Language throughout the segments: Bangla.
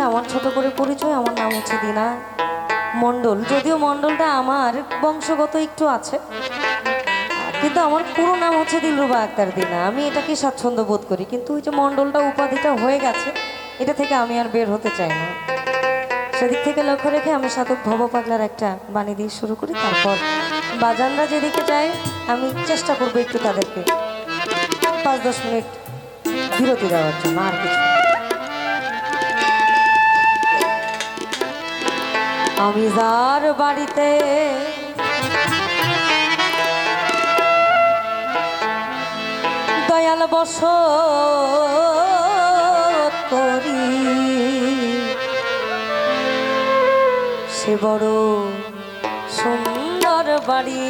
আমার ছোট করে পরিচয়, আমার নাম হচ্ছে দিনা মণ্ডল। যদিও মণ্ডলটা আমার বংশগত একটু আছে, কিন্তু আমার পুরো নাম হচ্ছে দিলরুবা আক্তার দিনা। আমি এটাকে স্বাচ্ছন্দ্য বোধ করি, কিন্তু ওই যে মণ্ডলটা উপাধিটা হয়ে গেছে, এটা থেকে আমি আর বের হতে চাই না। সেদিক থেকে লক্ষ্য রেখে আমি সাধক ভব পাগলার একটা বাণী দিয়ে শুরু করি, তারপর বাজানরা যেদিকে যায় আমি চেষ্টা করবো একটু তাদেরকে 5-10 মিনিট বিরতি দেওয়ার জন্য, আর কিছু। আমি যার বাড়িতে দয়াল বসত করি, সে বড় সুন্দর বাড়ি।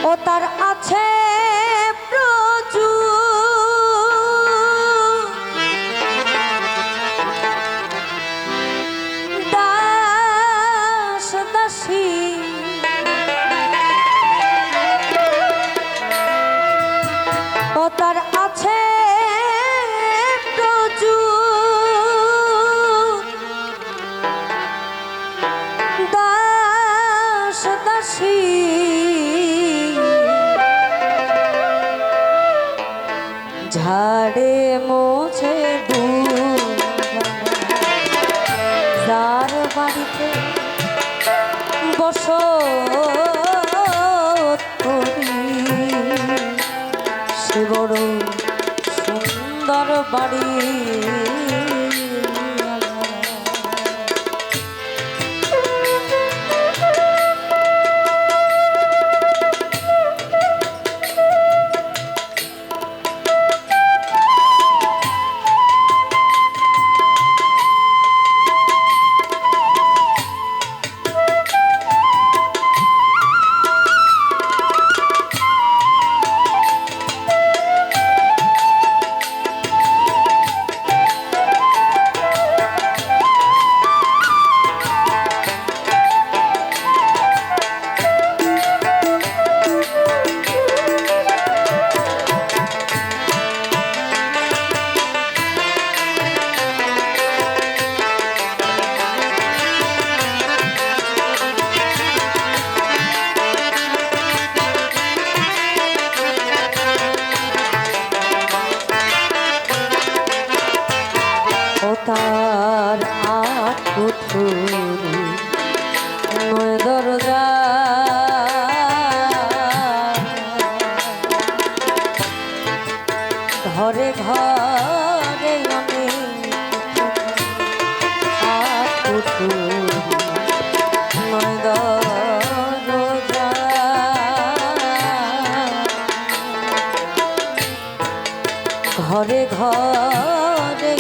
ও তার আছে তার আছে প্রচুর দাস দাসী, ঝাড়ে মোছে যার বাড়িতে বসত করি, সে বড় সুন্দর বাড়ি। তার আট কুঠুরি নয় দরজা, ঘরে ঘরে আট কুঠুরি নয় দরজা, ঘরে ঘরে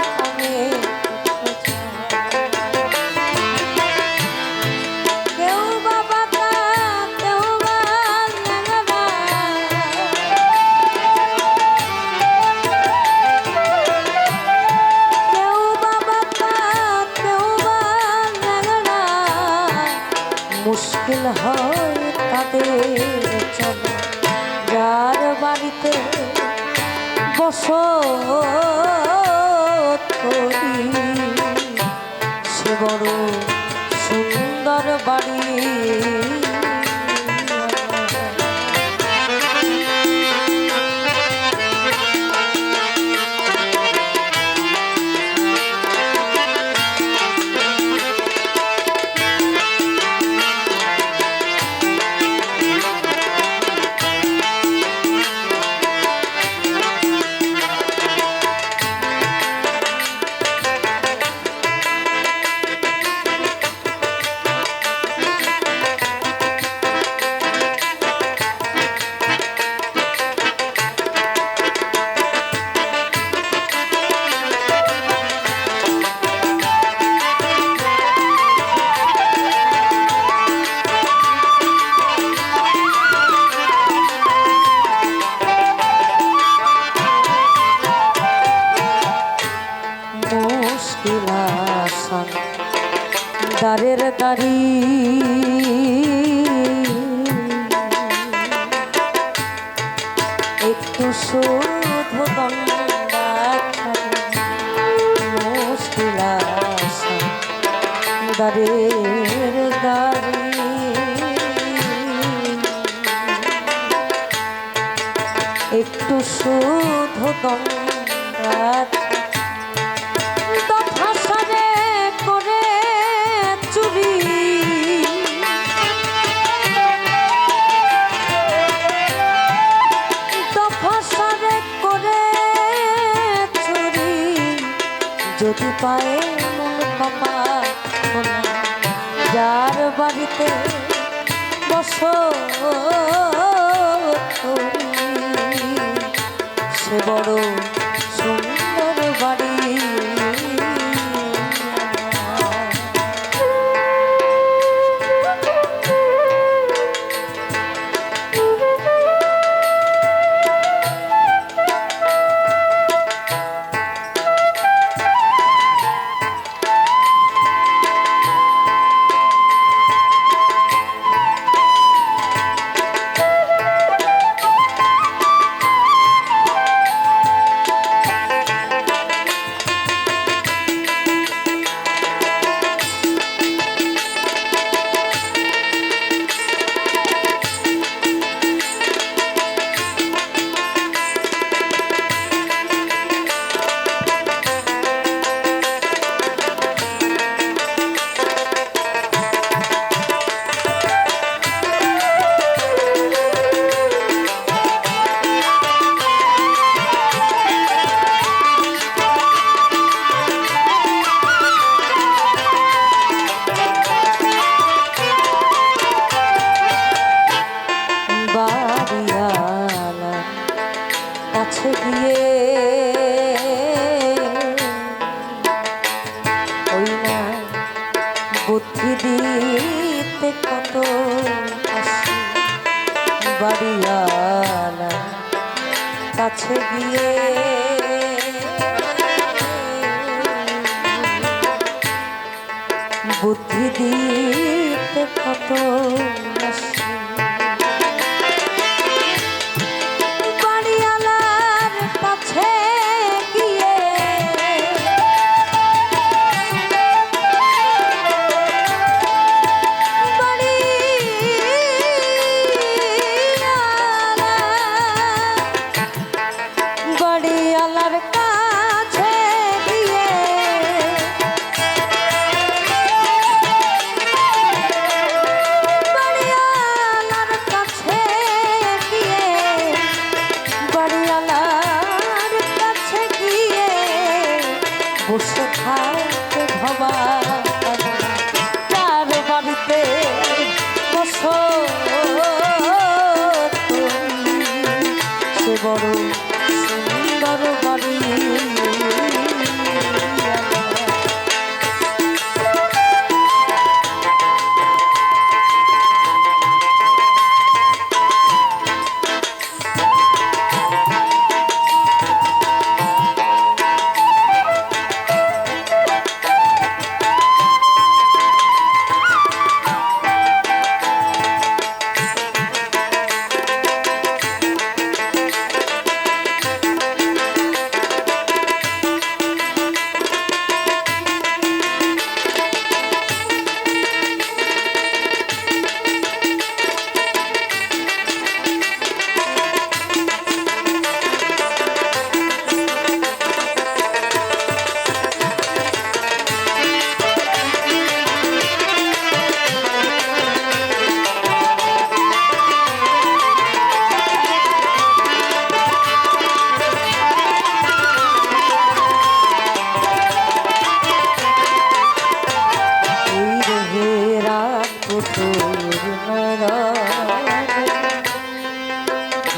মুশকিল হয় তাদের চলা, যার বাড়িতে বসত করি, সে বড় সুন্দর বাড়ি। দারের গাড়ি একটু শুধু মুশকিল আশা দাঁড়ের গাড়ি একটু শুধু দফাসারে করে চুরি দফাসারে করে চুরি যদি পায়ে মন পাপা যার বাড়িতে বসো সে বড় সুন্দর বাড়ি কাছে গিয়ে ওই না বুদ্ধি দিতে কত আসি বাড়িয়ালা কাছে গিয়ে বুদ্ধি দিতে কত আসি বসে থাকতে ভবা তার বাড়িতে বসো সে বড় সুন্দর বাড়ি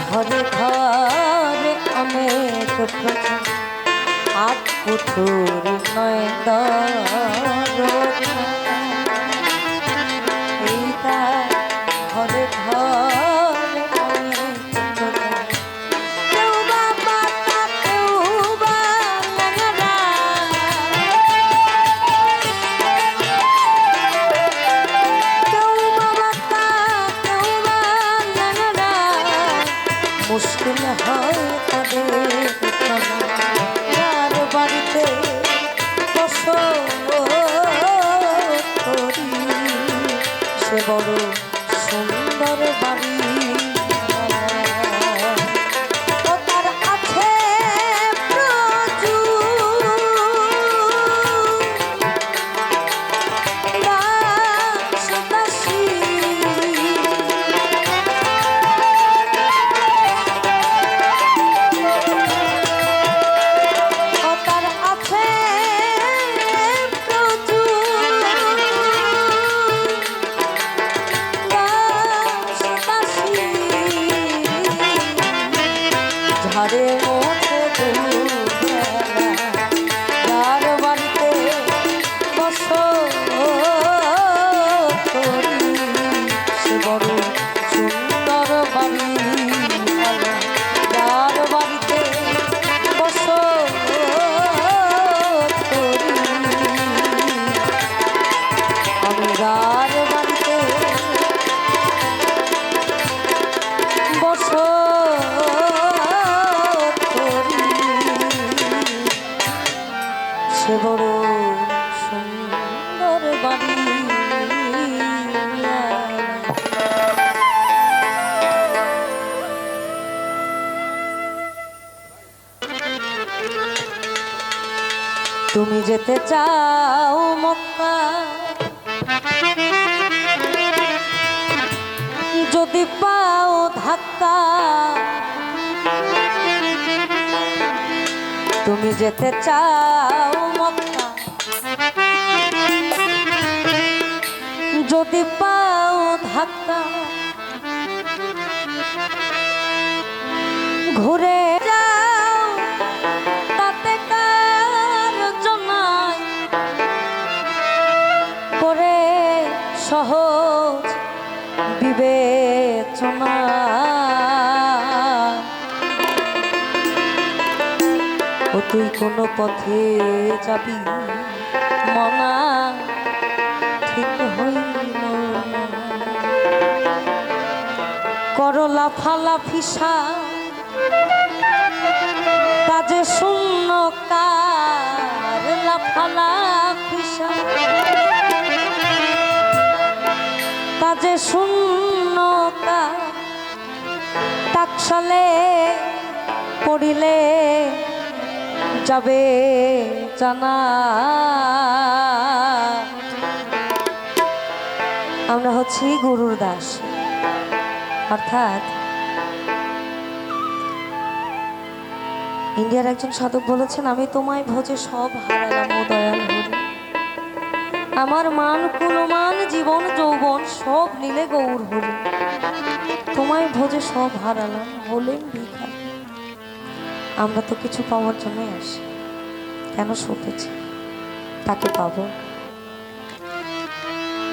ঘরে ঘরে অনেক আট পুতুর নয় এইটা ঘরে ঘরে অনেক কেউ বা পাতা কেউ বা ল্যাংড়া কেউ বা পাতা কেউ বা ল্যাংড়া মুশকিল হয় চাঁদের কণা যার বাড়িতে বসত করি সে বড় সুন্দর বাড়ি ঝাড়ে মোছে দুবেলা যার বাড়িতে বসত করি সে বড় সুন্দর বাড়ি যার বাড়িতে বসত করি আমি যার বাড়িতে বসত সে বড় সুন্দর বাড়ি তুমি যেতে চাও মক্কা যদি পাও ধাক্কা তুমি যেতে চাও মক্কা যদি পাও ধাক্কা ঘুরে যাও তাতে কার জনায় করে সহজ বিবেচনা ও তুই কোনো পথে যাবি মনা ঠিক হইল করলা ফালা ফিসা কাজে শূন্য কার লাফালা ফিসা কাজে শূন্য কার টাকশালে পড়িলে যাবে জানা আমরা হচ্ছি গুরুর দাস অর্থাৎ ইন্ডিয়ার একজন সাধক বলেছেন আমি তোমায় ভোজে সব হারালাম ও দয়াল হরি আমার মান কুলমান জীবন যৌবন সব নিলে গৌর হরি তোমায় ভোজে সব হারালাম হলেন ভিখারি আমরা তো কিছু পাওয়ার জন্যই আসি কেন সতেছি তাকে পাবো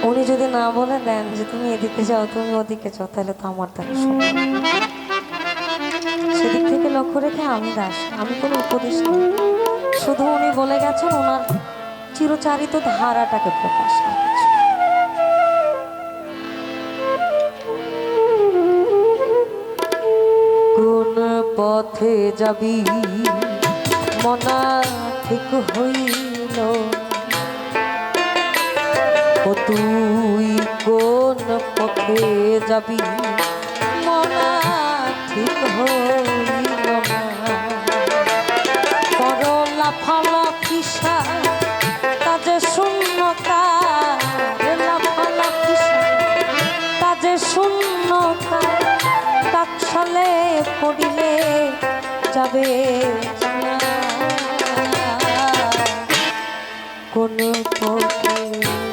উনি যদি না বলে দেন যে তুমি এদিকে যাও তুমি ওদিকে যাও তাহলে তো আমার তাকে সেদিক থেকে লক্ষ্য রেখে আমি দাস আমি কোনো উপদেশ নেই শুধু উনি বলে গেছেন ওনার চিরচারিত ধারাটাকে প্রকাশ কোন পথে যাবি মনা ঠিক হইল ও তুই কোন পথে যাবি মনা ঠিক হইল না করলা ফালা ফিসা কাজে শূন্য কালা ফালা ফিসা কাজে শূন্য টাকশালে পড়িলে যাবে জানা কোন পথে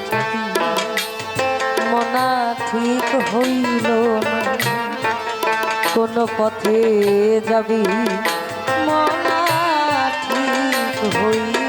যাবি মনা ঠিক হইল না কোন পথে যাবি মনা ঠিক হইল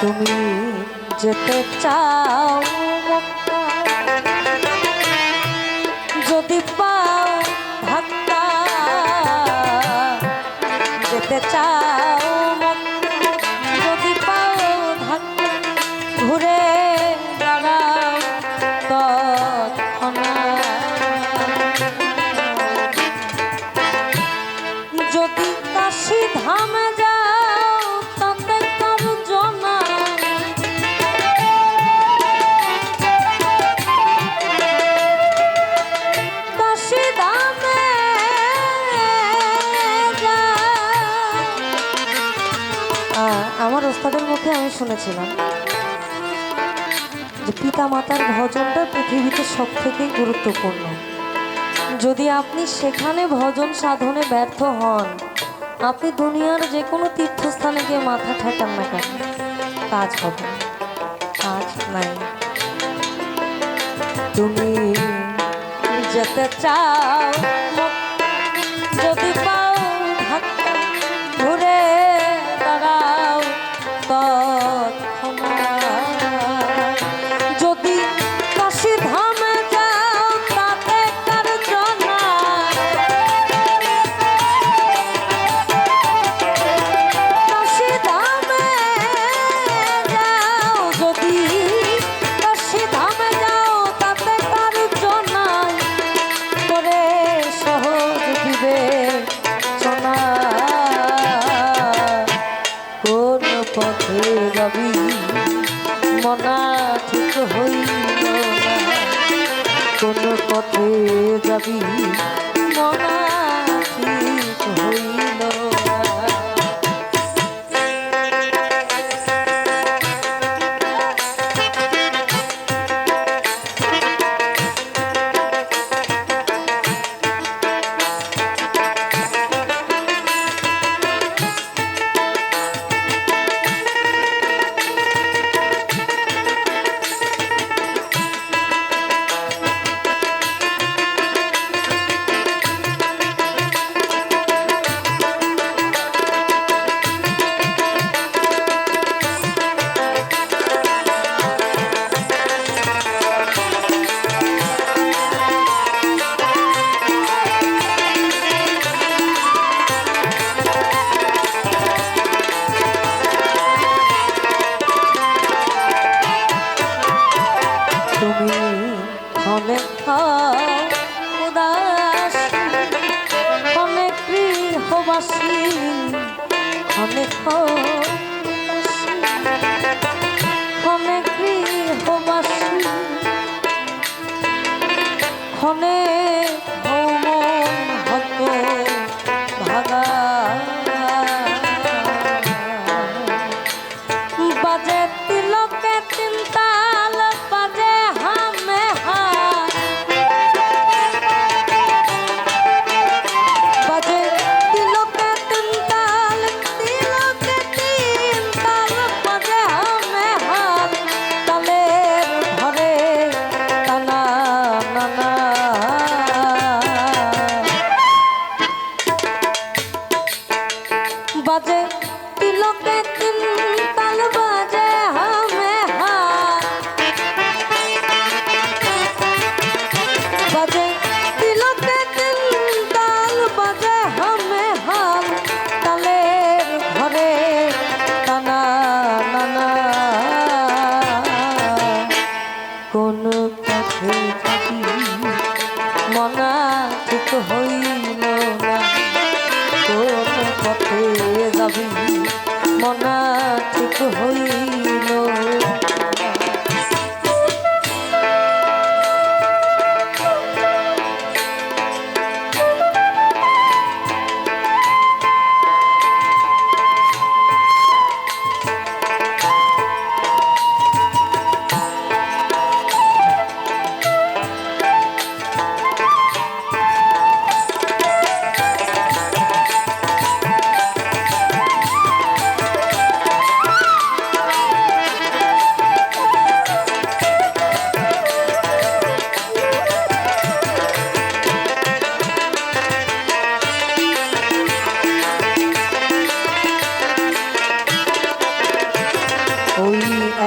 তুমি যেতে চাও যদি পাও ধাক্কা, যেতে চাও যদি পাও ধাক্কা, ঘুরে দাঁড়াও তৎক্ষণাৎ। যদি কাশী ধামে যাও তাতে কারো জনা, কাশী ধামে আমার ওস্তাদের মুখে আমি শুনেছিলাম যে পিতা মাতার ভজনটা পৃথিবীতে সব থেকে গুরুত্বপূর্ণ। যদি আপনি সেখানে ভজন সাধনে ব্যর্থ হন, আপনি দুনিয়ার যে কোনো তীর্থস্থানে গিয়ে মাথা ঠেকান না কেন, কাজ হবে, কাজ নাই। তুমি যেতে চাও যদি পাও ধাক্কা, ঘুরে দাঁড়াও তৎক্ষণাৎ। যদি কাশী ধামে যাও তাতে কার জনা, কাশী ধামে যাও, যদি কাশী ধামে যাও তাতে কার জনা, করে সহজ বিবেচনা কোন পথে যাবি মনা ঠিক হইল না, কোন পথে যাবি মনা ঠিক হইল না। তুমি ক্ষণে উদাসী, ক্ষণে গৃহবাসী, ক্ষণে ক্ষণে গৃহবাসী, ক্ষণে ভৌম হত ভাগা, বাজে তিলকে তিনতাল, বাজে হামে হাত, বাজে তিলকে তিনতাল, তিলকে তিনতাল, বাজে হামে হাত, তালের ঘরে টানা নানা, বাজে তিলকে তিনতাল, বাজে হামে হাত, বাজে তিলকে তিনতাল, বাজে হামে হাত, তালের ঘরে টানা নানা কোন পথে যাবি মনা ঠিক হইল না, কোন পথে যাবি মনা ঠিক হইল না।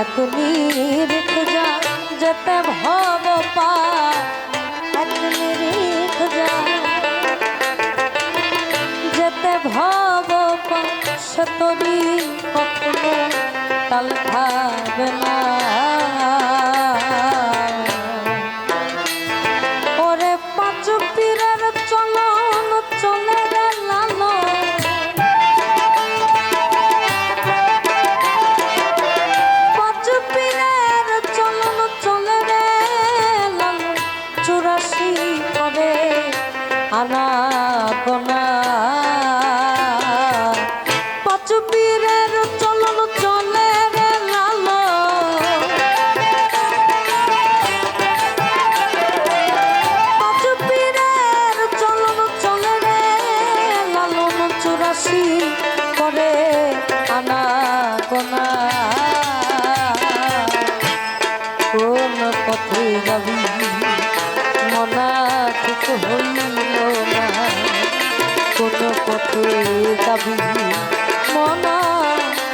এত নিরিখ যা যেতে ভব পা এত নিরিখ যা যেতে ভব পা সে তরি কখনো তাল খাবে না। ওরে পাঁচ পীরের চলন চলে রে লালো পাঁচ পীরের চলন চলে রে লালো 84 করে আনা গোনা পাঁচ পীরের চলন চলে রে লালো পাঁচ পীরের চলন চলে রে লালন 84 করে আনা গোনা কোন পথে যাবি মনা ঠিক হইল না কোন পথে যাবি মনা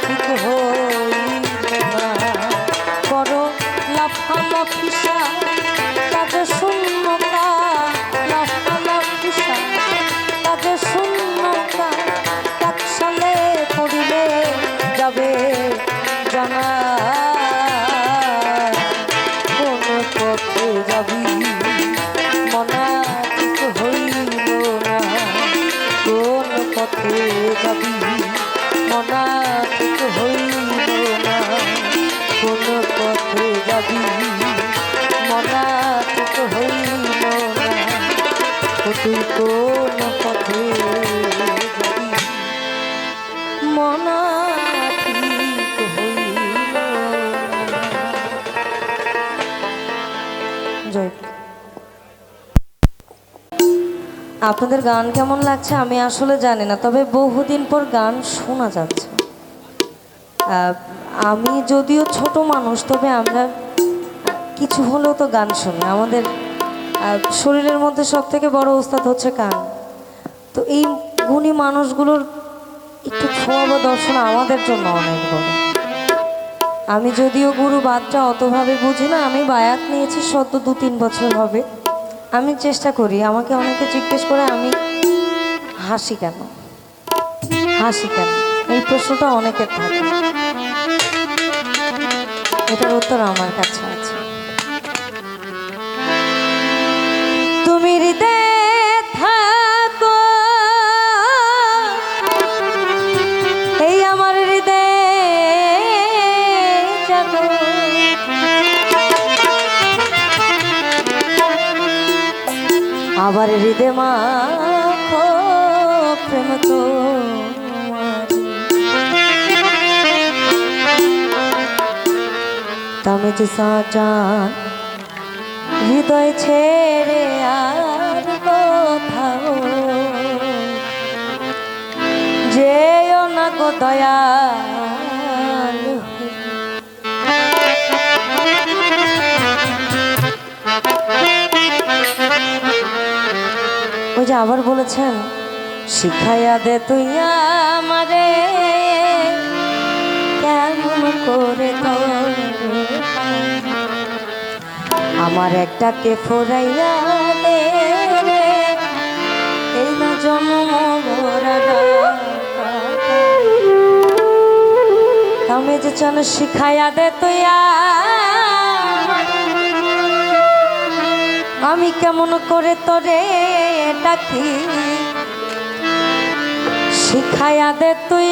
ঠিক হইল না বড় লাফালাফিসা কাজে শূন্যতা লাফালাফিসা কাজে শূন্যতা কাকশালে পড়িলে যাবে জানা কোন পথে যাবি মনা ঠিক হইল না কোন পথে যাবি মনা ঠিক হইল না কোন পথে যাবি মনা ঠিক হইল না তুই কোন পথে যাবি মনা ঠিক হইল না। জয়। আপনাদের গান কেমন লাগছে আমি আসলে জানি না, তবে বহুদিন পর গান শোনা যাচ্ছে। আমি যদিও ছোট মানুষ, তবে আমরা কিছু হলেও তো গান শুনি। আমাদের শরীরের মধ্যে সব থেকে বড় ওস্তাদ হচ্ছে গান। তো এই গুণী মানুষগুলোর একটু ছোঁয়া বা দর্শন আমাদের জন্য অনেক বড়। আমি যদিও গুরু বাদটা অতভাবে বুঝি না, আমি বায়াত নিয়েছি সদ্য 2-3 বছর হবে। আমি চেষ্টা করি, আমাকে অনেকে জিজ্ঞেস করে আমি হাসি কেন এই প্রশ্নটা অনেকের থাকে, এটার উত্তর আমার কাছে আছে। তুমি হৃদয়ে থাকো এই আমার হৃদয়ে জানো আবার হৃদয় মাখো প্রেম তুমি যে সাজান হৃদয় ছেড়ে আর কোথাও যেও না গো দয়াল। ওই যে আবার বলেছেন শিখাইয়া দে তুই আমারে কেমন করে আমার একটাকে ফোরাইয়া দে এই না জন্ম আমি যে চান শিখাইয়া দে তুই আমি কেমন করে তোরে ডাকি শিখাইয়া দে তুই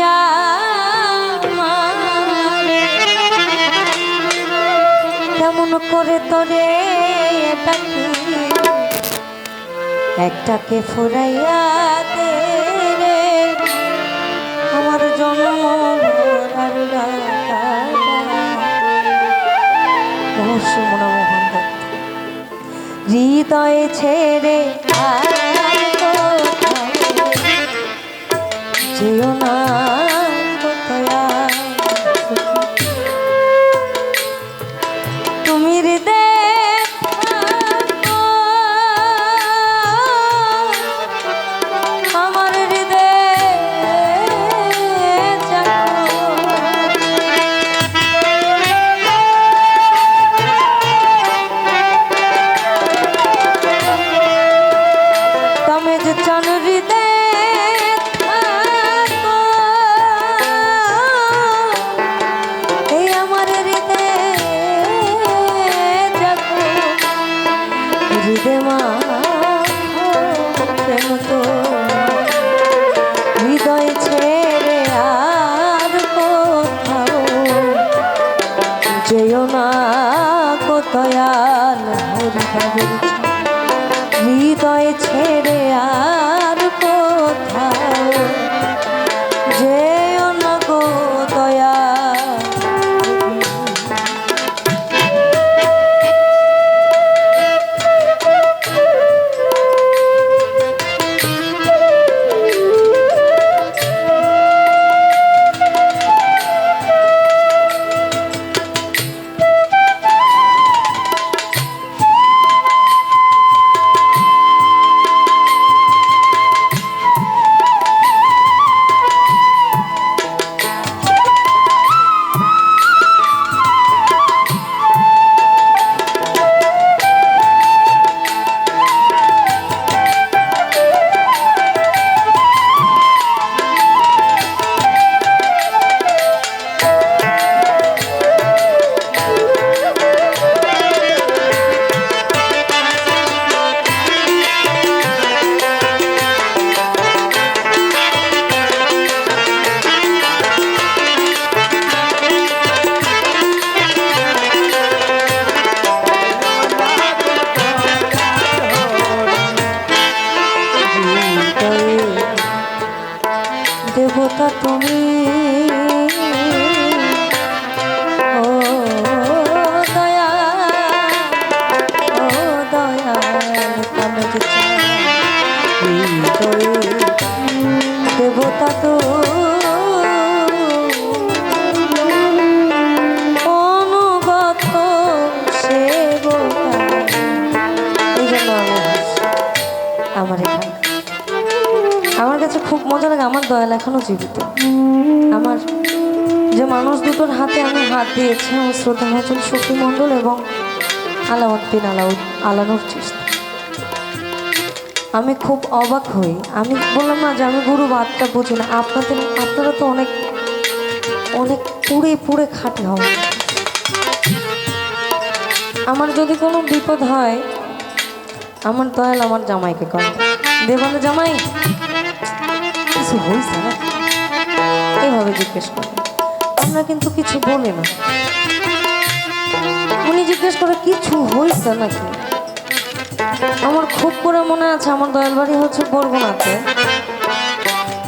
কেমন করে তোরে ডাকি একটাকে ফুরাইয়া দে রে আমার জন্ম মনমোহন হৃদয়ে ছেড়ে যেও না তুমি হৃদয়ে আমার হৃদয়ে দয়াল হরিবাবুর হৃদয় ছেড়ে আর কোথাও যেও না গো দয়া। দেবতা তুমি ও দয়া ও দয়াল কামড় দেবতা তো অনুগত সেবতা। এই জন্য আমার এখানে আমার কাছে খুব মজা লাগে। আমার দয়াল এখনো জীবিত। আমার যে মানুষ দুটোর হাতে আমি হাত দিয়েছি, আমার শ্রদ্ধা ভাজন শফি মণ্ডল এবং আলাউদ্দিন আলানুর চিস্তি। আমি খুব অবাক হই। আমি বললাম না যে আমি গুরু বাদটা বুঝি না। আপনারা তো অনেক অনেক পুড়ে পুড়ে খাটে হন। আমার যদি কোনো বিপদ হয়, আমার দয়াল আমার জামাইকে কয়, দেবানে জামাই কিছু হয়েছে না, এইভাবে জিজ্ঞেস করে। আমরা কিন্তু কিছু বলি না। উনি জিজ্ঞেস করে কিছু হয়েছে নাকি। আমার খুব করে মনে আছে, আমার দয়াল বাড়ি হচ্ছে বরগুনাতে।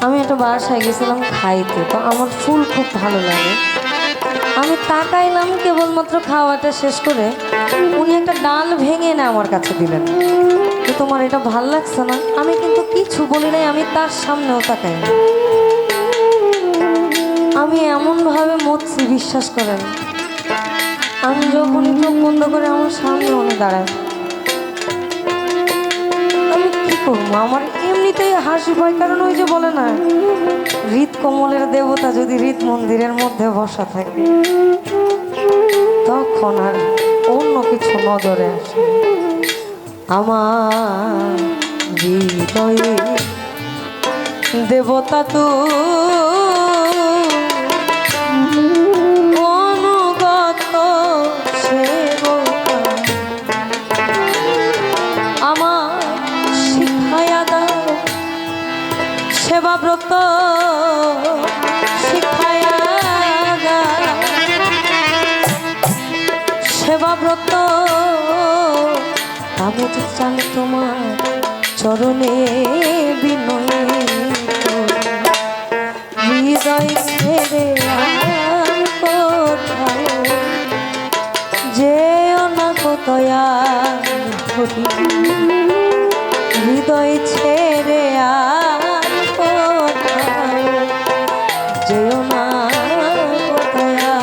আমি একটা বাসায় গেছিলাম খাইতে, তো আমার ফুল খুব ভালো লাগে। আমি তাকাইলাম, কেবলমাত্র খাওয়াটা শেষ করে উনি একটা ডাল ভেঙে এনে আমার কাছে দিলেন যে তোমার এটা ভাল লাগছে না। আমি কিন্তু কিছু বলি নাই, আমি তার সামনেও তাকাই না। আমি এমনভাবে মরছি, বিশ্বাস করেন। আমি যখনই চোখ বন্ধ করে আমার সামনে উনি দাঁড়ায়, আমি কি করবো? আমার এমনিতেই হাসি পায়, কারণ ওই যে বলে না, হৃদ কমলের দেবতা যদি হৃদ মন্দিরের মধ্যে বসা থাকে, তখন আর অন্য কিছু নজরে আসে। আমার হৃদয়ে দেবতা তো অনুগত সেবকা, আমার শিখায়া দাও সেবাব্রত, শিখায়া দাও সেবাব্রত। আমি তো চাই তোমার চরণে বিনয়, হৃদয় ছেড়ে আর কোথাও যেও না কোথায়া, হৃদয় ছেড়ে আর কোথাও যেও না কোথায়া।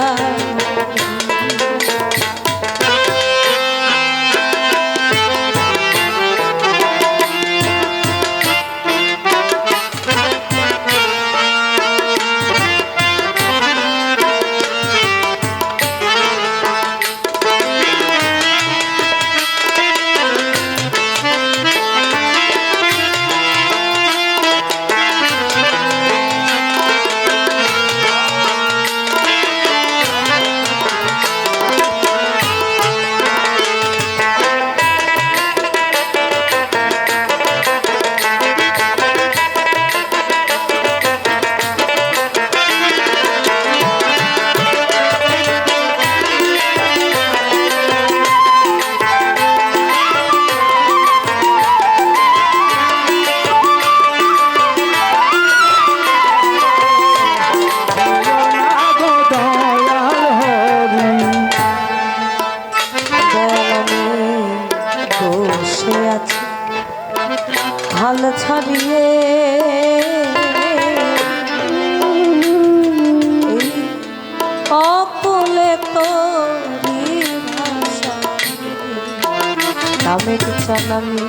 আমি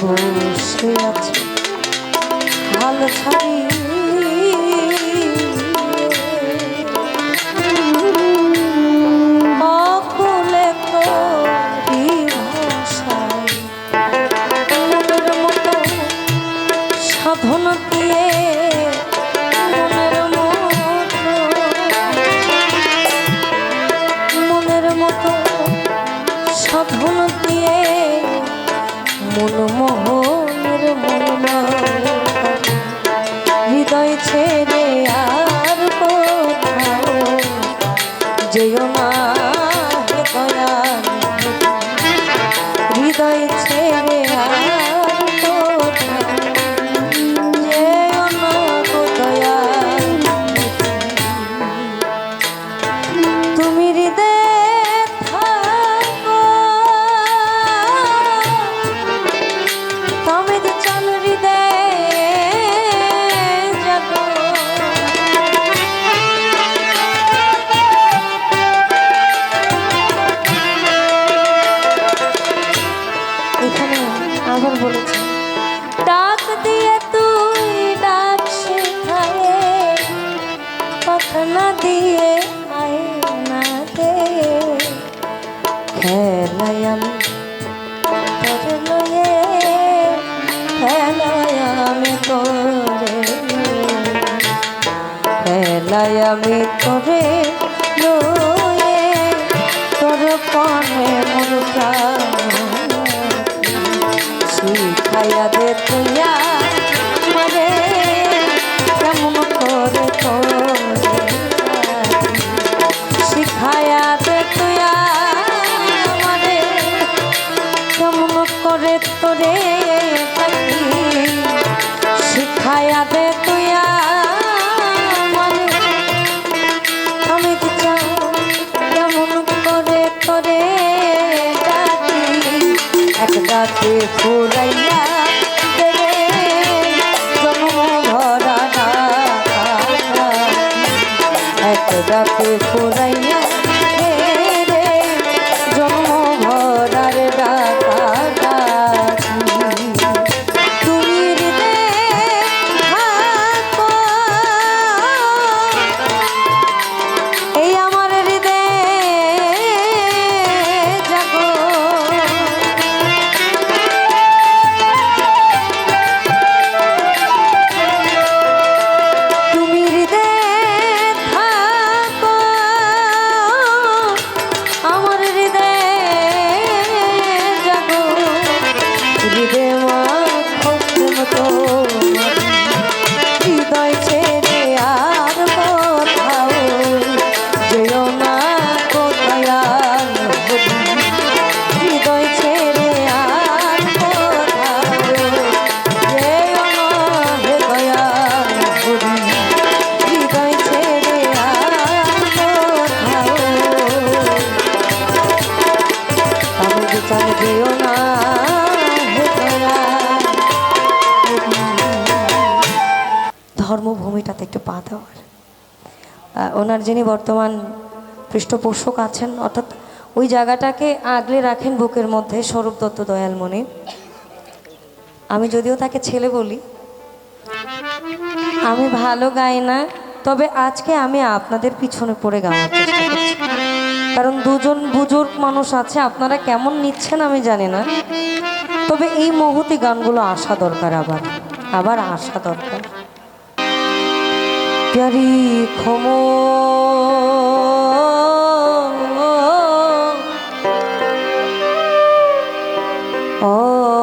বসে আছি হাল ছাড়ি অকুলে তোরি ভাষায় মনের মতো সাধন দিয়ে সাধন দিয়ে মনমোহনের মন হৃদয় ছেড়ে আর কোথাও যেও না হে দয়াল হৃদয় ছেড়ে আর কোথাও যেও না গো দয়াল তুমি হৃদয় আবার বলেছে ডাক দিয়ে তুই ডাক শেখায়ে কথা না দিয়ে আয় না দে খেলায় আমি তোরে লয়ে খেলায় আমি তোরে খেলায় আমি তোরে লয়ে তোর পানে মন প্রাণ শিখাইয়া দে তুইয়া মরে কেমন করে তোরে শিখাইয়া দে তুইয়া মরে কেমন করে তোরে শিখাইয়া দে তুইয়া মরে আমি কি চাই কেমন করে তোরে এক রাতে ফুরাইয়া দেবে জন্ম ভরা এক রাতে ফুরাইয়া রে জন্ম ভরার ডাকা তুমি এই আমার হৃদয় ছেড়ে আর কোথাও যেও না কোথায় হৃদয় ছেড়ে আর কোথাও যেও না হে দয়াল হৃদয় ছেড়ে আর কোথাও আমি বিচার যেও না ধর্মভূমিটাতে একটু পা দেওয়ার ওনার যিনি বর্তমান পৃষ্ঠপোষক আছেন অর্থাৎ ওই জায়গাটাকে আগলে রাখেন বুকের মধ্যে স্বরূপ দত্ত দয়ালমণি আমি যদিও তাকে ছেলে বলি আমি ভালো গাই না তবে আজকে আমি আপনাদের পিছনে পড়ে গাওয়ার চেষ্টা করছি কারণ দুজন বুজুর্গ মানুষ আছে আপনারা কেমন নিচ্ছেন আমি জানি না তবে এই মুহূর্তে গানগুলো আসা দরকার আবার আসা দরকার প্যারি খমো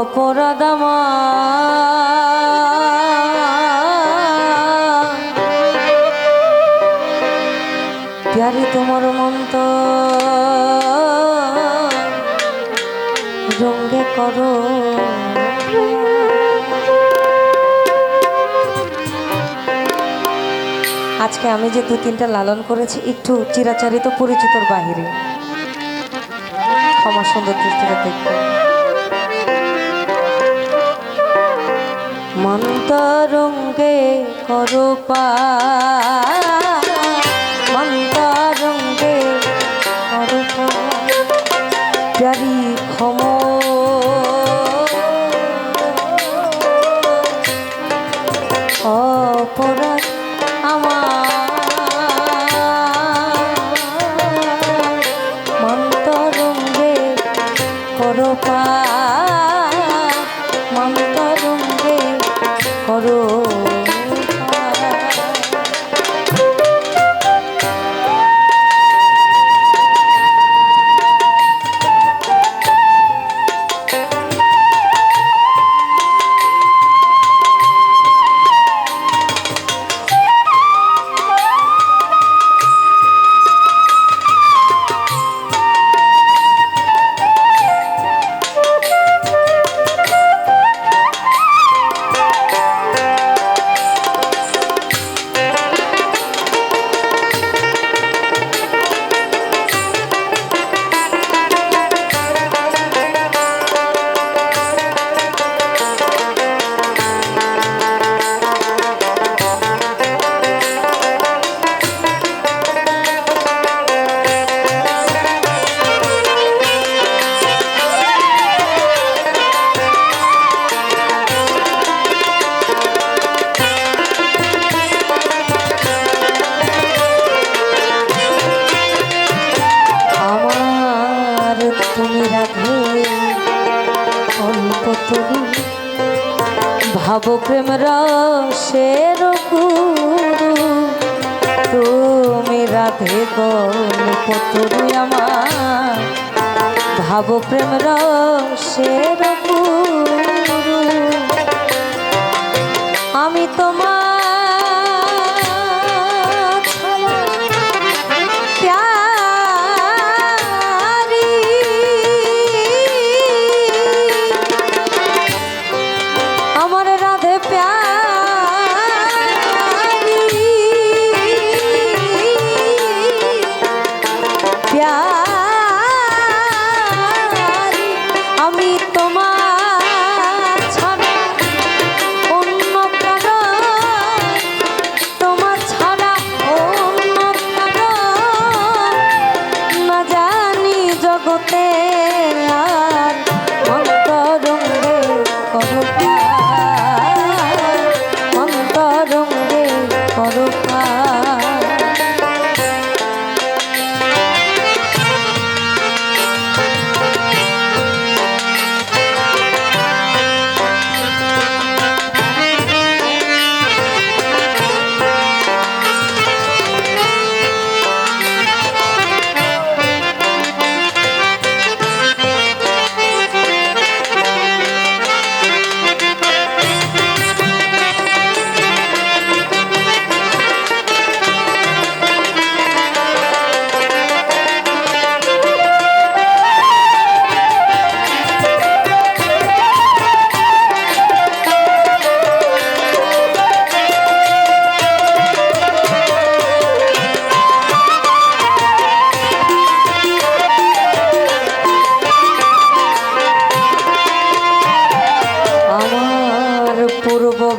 অপরাধমা প্যারি তোমার মন্ত রঙ্গে করো আজকে আমি যে দু তিনটা লালন করেছি একটু চিরাচারিত পরিচিতর বাহিরে ক্ষমা সুন্দর দৃষ্টিতে দেখব মন্তরঙ্গে করো পা মন্তরঙ্গে করো পা প্যারি ক্ষমা পা মন্তরঙ্গে করো ভাব প্রেম রসের গুরু তুমি রাধে গল্প তরু আমার ভাব প্রেম রসের গুরু আমি তোমার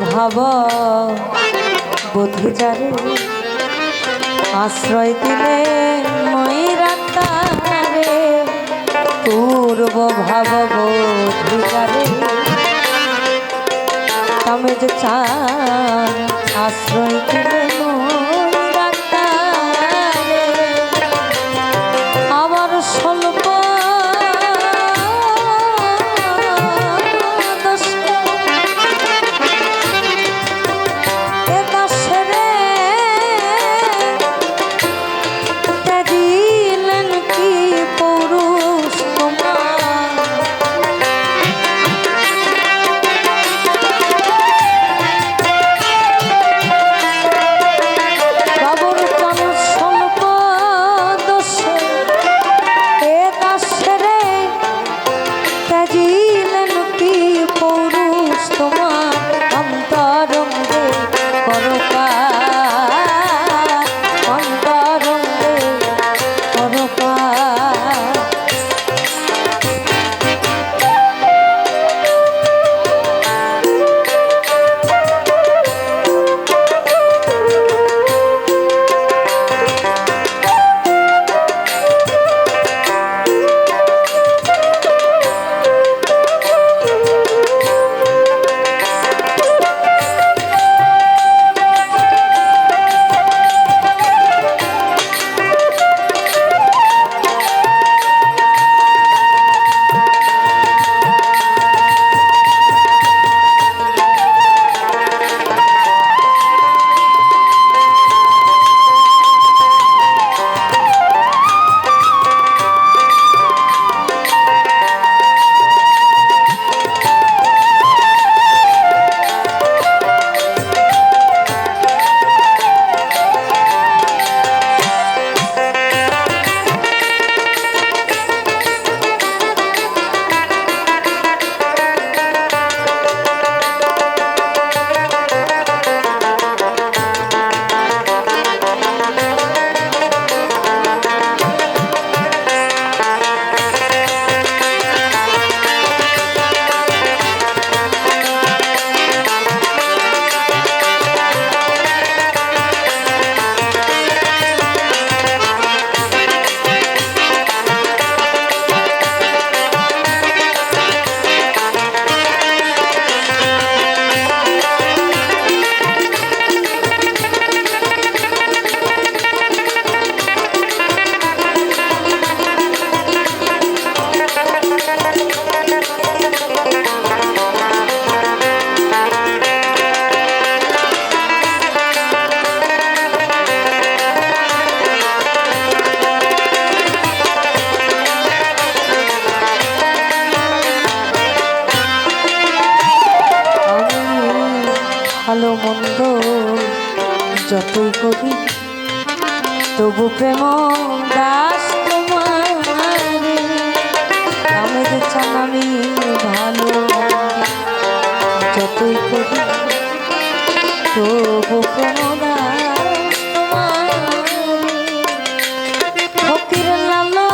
ভাব বুদ্ধি যারে আশ্রয় দিলে ময়ূরাকারে পূর্ব ভাব বুদ্ধি যারে তুমি যে চান আশ্রয় দিলে ময়ূরাকারে আবার স্বল্প মন্দ যতই করি তবু প্রেম দাস তোমারে কামের চান আমি ভালো যতই করি তবু প্রেম দাস তোমারে ফকির লালা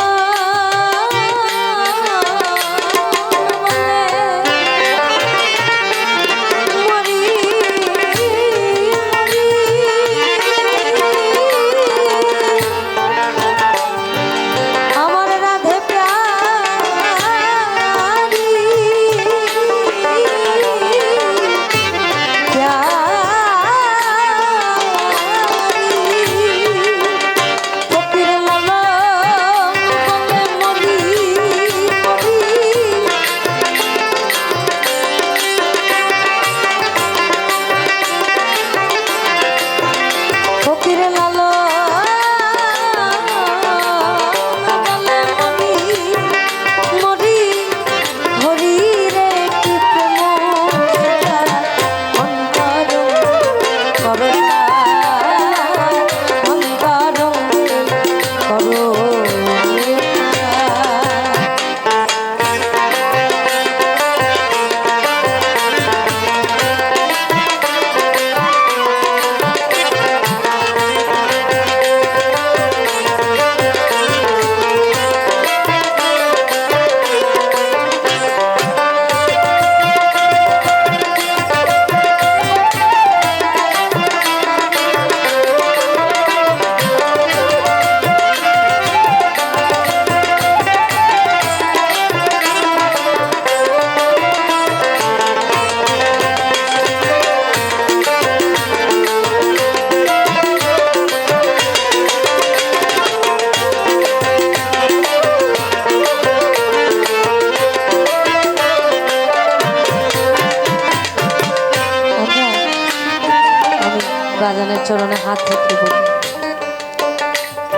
রাজানের চরণে হাত রেখে বলি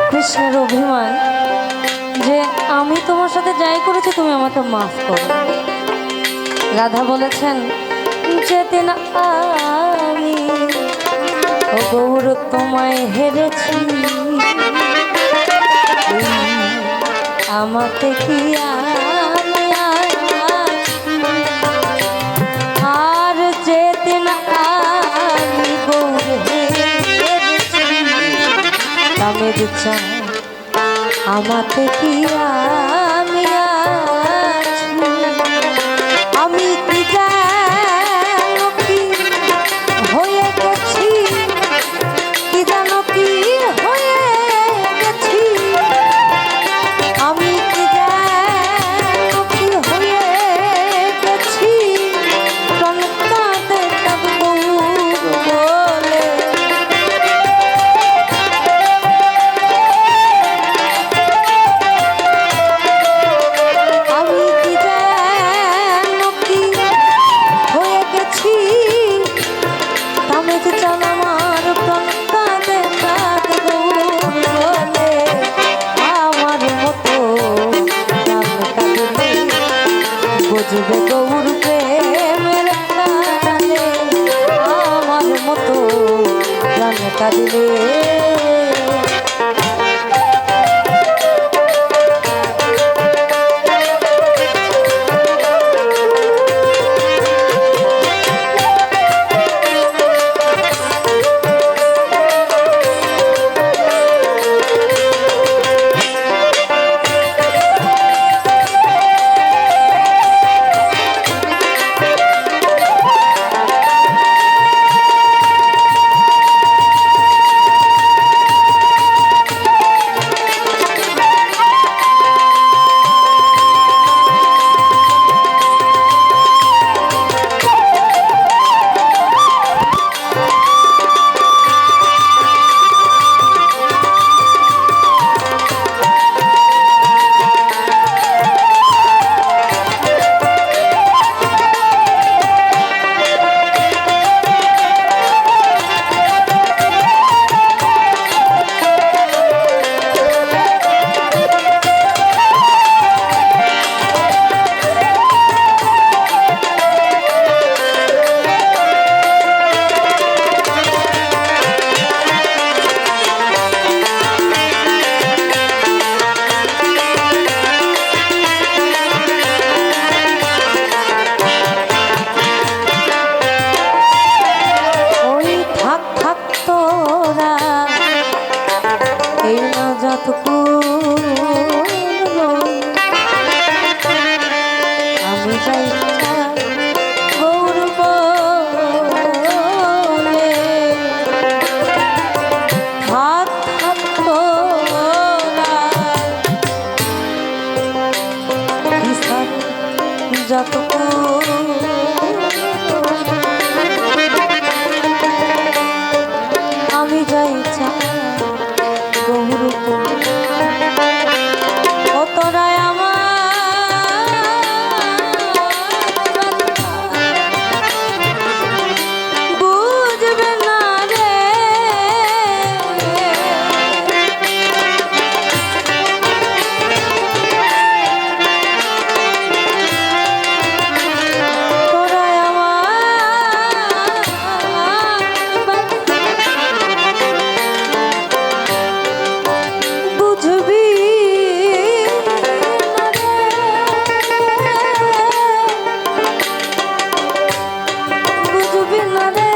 কৃষ্ণের অভিমান যে আমি তোমার সাথে যাই করেছি তুমি আমাকে মাফ করো। রাধা বলেছেন যেতে না আমি ও গৌর তোমায় হেরেছি আমাকে কি আর যেতে না আমি গৌর কামের চান আমাকে কি আমি আমি কি জানো কি হয়ে গেছি কি জানো কি হয়ে গেছি আমি কি জানো কি হয়ে গেছি কাঁদতে থাকবো বলে আমি কি জানো কি হয়ে গেছি তামেজ চান আমার প্রাণ কাঁদে থাকবো বলে আমার মতো প্রাণ কাঁদলে বুঝবে গৌর প্রেমের কাঁদলে আমার মতো প্রাণ কাঁদলে যতক্ষণ আমি যাই গৌর বলে হাত হাত যতক্ষণ আমি যাই গৌর ও তোরাই আমার বুঝবে না রে তোরাই বুঝবি বুঝবি না রে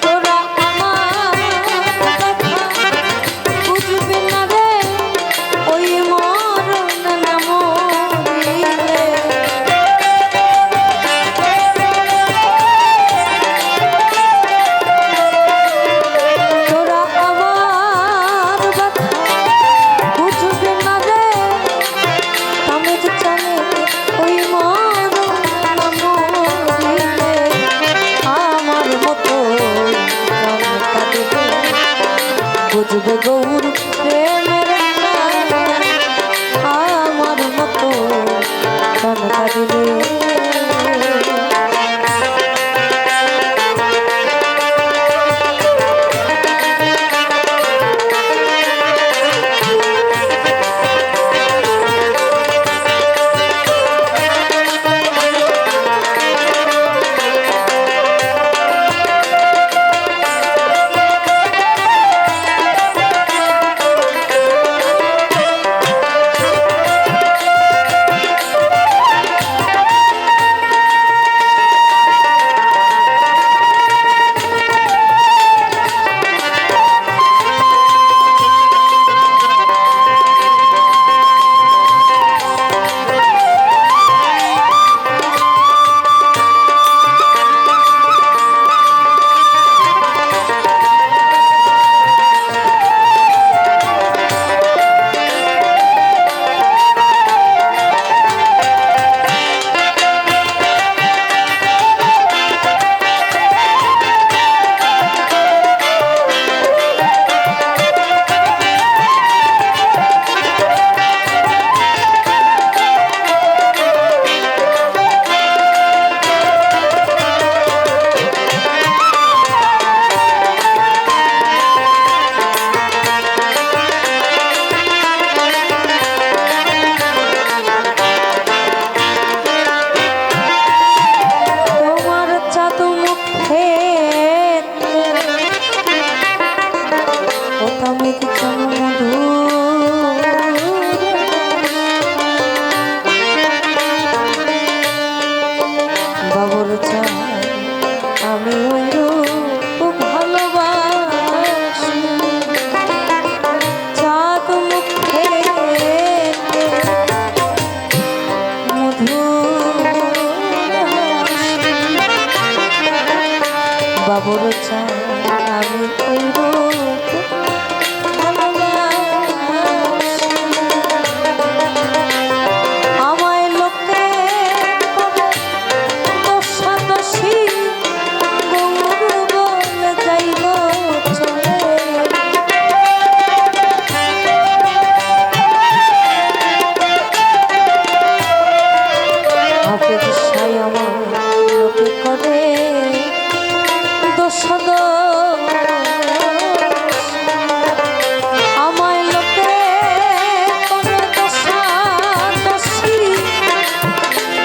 তোরা আমার বুঝবি না রে ওই মরণ নাম তোরা আমার কথা বুঝবে না রে আমি তো জানি ওই মরণ নাম আমার মতো বুঝবে গৌর প্রেমের আমার মতো কানকা দিলে আমি ওই রূপ ভালোবাসি চাঁদ মুখে বাবুর চা আমি ওই রূপ আমায় লোকে দোষাদোষী গৌর বলে যাইব চলে হাফেজ সাই আমার লোকে করে আমায় লোকে করে দোষাদোষী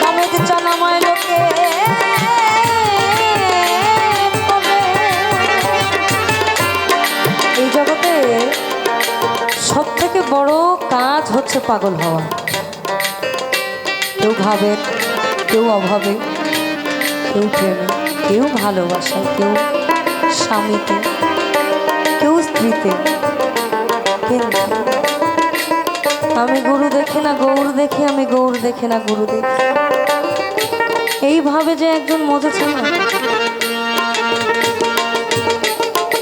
তবে চান আমায় লোকে এই জগতে সব থেকে বড় কাজ হচ্ছে পাগল হওয়া। ধাবে, কেউ অভাবে, কেউ প্রেমে, কেউ ভালোবাসায়, কেউ স্বামীতে, কেউ স্ত্রীতে। কিন্তু আমি গুরু দেখি না গৌর দেখি, আমি গৌর দেখি না গুরু দেখি। এইভাবে যে একজন মজেছে না,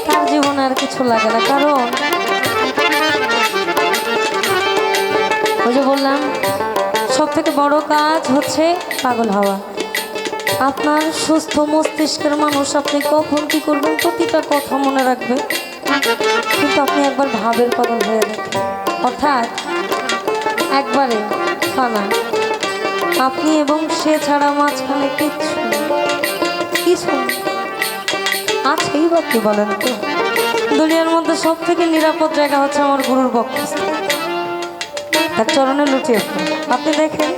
তার জীবনে আর কিছু লাগে না। কারণ ওই যে বললাম, সব থেকে বড় কাজ হচ্ছে পাগল হওয়া। আপনার সুস্থ মস্তিষ্কের মানুষ আপনি কখন কি করবেন প্রতিটা কথা মনে রাখবে, কিন্তু আপনি একবার ভাবের পাগল হয়ে দেখেন, অর্থাৎ একবারে ফানা, আপনি এবং সে ছাড়া মাঝখানে কিচ্ছু কিছু আছেই বা কি বলেন তো। দুনিয়ার মধ্যে সব থেকে নিরাপদ জায়গা হচ্ছে আমার গুরুর বক্ষস্থল, তার চরণে লুটিয়ে পড়ুন। আপনি দেখেন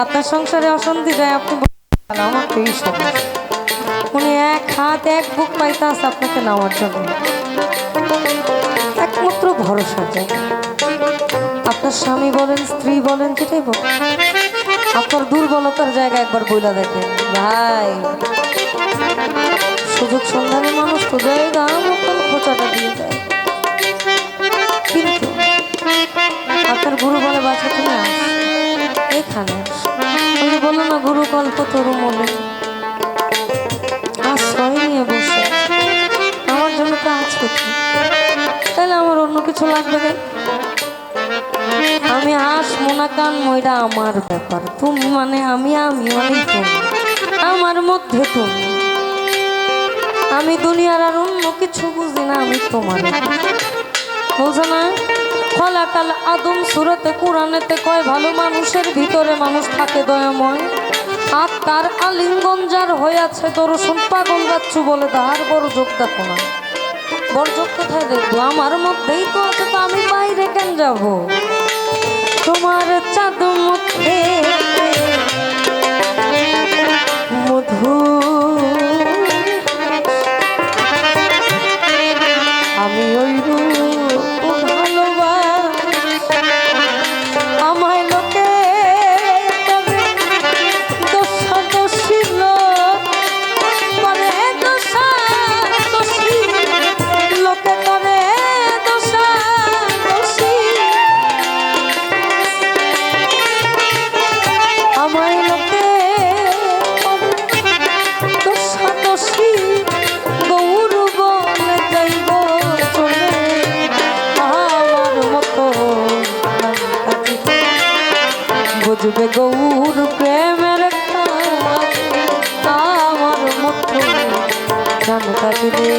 আপনার সংসারে অশান্তি যায়, আপনি আমার তো এই সমস্যা, উনি এক হাত এক বুক পাইতে আছে আপনাকে নেওয়ার জন্য। একমাত্র ভরসার জায়গা আপনার স্বামী বলেন, স্ত্রী বলেন, যেটাই বলেন, আপনার দুর্বলতার জায়গা একবার বইলা দেখেন ভাই। সুযোগ সন্ধানী মানুষ তো জায়গা মতন খোঁচাটা দিয়ে দেয়, কিন্তু আপনার গুরু বলে বাছা তুমি আস, এখানে আমি বলো না গুরু কল্প তরু মনে আশ্রয় নিয়ে বসে আমার জন্য তো আজ কোথায়, তাহলে আমার অন্য কিছু লাগবে না। আমি হাস মোনা কান ময়রা আমার ব্যাপার, তুমি মানে আমি, আমি মানে তুমি, আমার মধ্যে তুমি। আমি দুনিয়ার আর অন্য কিছু বুঝি না, আমি তোমার বুঝো না। খলাকাল আদম সুরতে কোরআনেতে কয় ভালো মানুষের ভিতরে মানুষ থাকে দয়াময়, আর তার আলিঙ্গন যার হয়েছে দর্শন পাগল বাচ্চু বলে তাহার বড় যোগ দেখো না। বড় যোগ কোথায় দেখবো? আমার মধ্যেই তো আছে, তো আমি বাইরে কেন যাব? তোমার চাঁদ মুখে মধু আমি ওই রূপ ভালোবাসি, আমায় লোকে দোষী করে, দোষী লোকে করে দোষী, আমায় লোকে দোষী গৌর বলে যাইব চলে, আমার মতো বুঝবে গৌর প্রেমের আমার মতো গান কাটবে।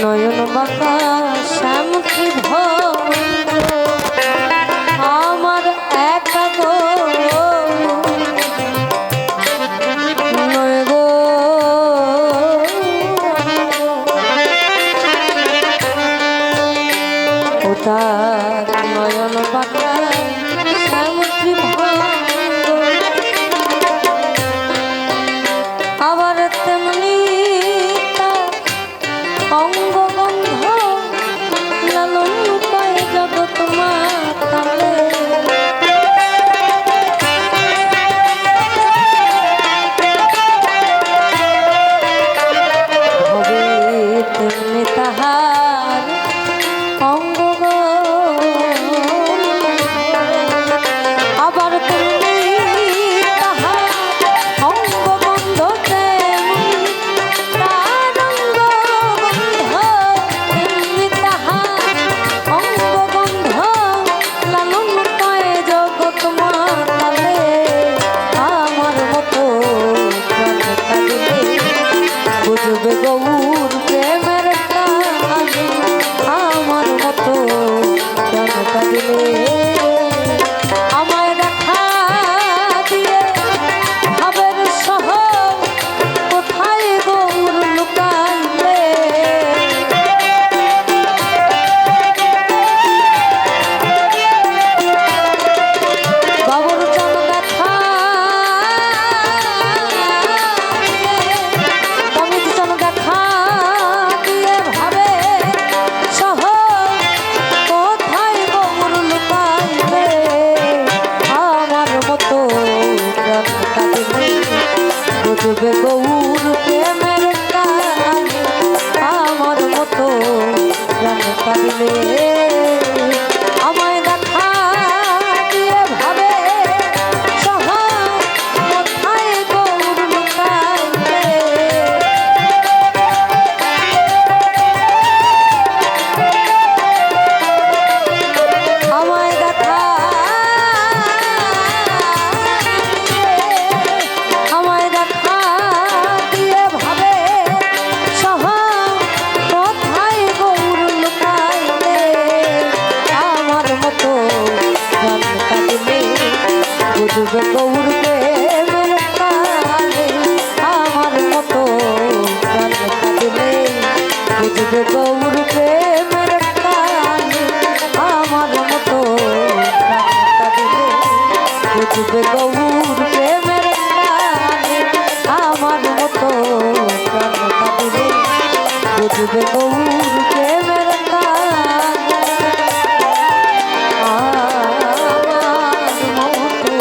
নয়ন বাঁকা শ্যামকি আমার একা গো নয় গো তেমনি তাহার অঙ্গ গো। আবার তেমনি তাহার অঙ্গ বন্ধ তেমনি তার অঙ্গ বন্ধ তেমনি তাহার অঙ্গ বন্ধ লালন পায় জগৎ মাতালে আমার মতো প্রাণ কাঁদিলে বুঝবে গৌর প্রেমের কাহিনী আমার মতো প্রাণ কাঁদিলে আমায় দেখা দিয়ে ভাবের শহর কোথায় গৌর লুকাইলে বাবুর চন দেখা বাবুর চন দেখা দিয়ে ভাবে শহর কোথায় গৌর লুকাইলে আমার মতো প্রাণ কাঁদিলে বুঝবে গৌর প্রেমের কাহিনী আমার মতো প্রাণ কাঁদিলে আমায় দেখা দিয়ে ভাবে শহর কোথায় গৌর লুকাইলে আমায় দেখা আমায় দেখা দিয়ে ভাবে শহর কোথায় গৌর লুকাইলে আমার মতো প্রাণ কাঁদিলে বুঝবে গৌর প্রেমের কাহিনী আমার মতো প্রাণ কাঁদিলে বুঝবে গৌর প্রেমের কাহিনী আমার মতো প্রাণ কাঁদিলে বুঝবে গৌর প্রেমের কাহিনী আমার মতো প্রাণ কাঁদিলে বুঝবে গৌর প্রেমের কাহিনী আমার মতো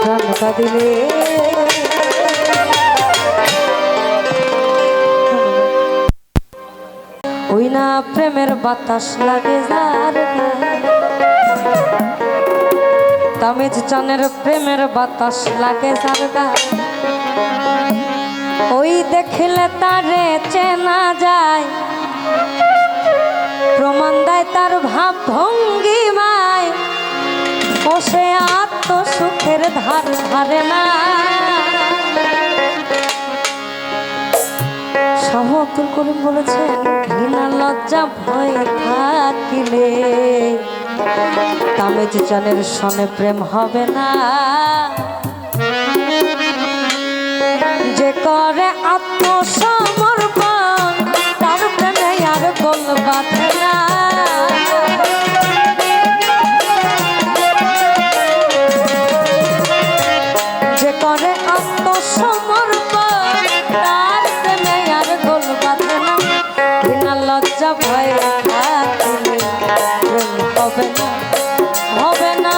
প্রাণ কাঁদিলে। ওই না প্রেমের বাতাস লাগে যার গায়ে, তামেজ চানের প্রেমের বাতাস লাগে যার গায়ে, ওই দেখলে তারে চেনা যায়, প্রমাণ দেয় তার ভাব ভঙ্গিমায়, ও সে আত্মসুখের ধার ধারে না। শাহ আব্দুল করিম বলেছেন, ঘৃণা লজ্জা ভয় থাকিলে তামেজ চানের সনে প্রেম হবে না। যে করে আত্মসমর্পণ তার প্রেমে আর গোল বাঁধে না। যে করে আত্মসমর্পণ তার প্রেমে আর গোল বাঁধে না। ঘৃণা লজ্জা ভয় থাকিলে প্রেম হবে না, হবে না।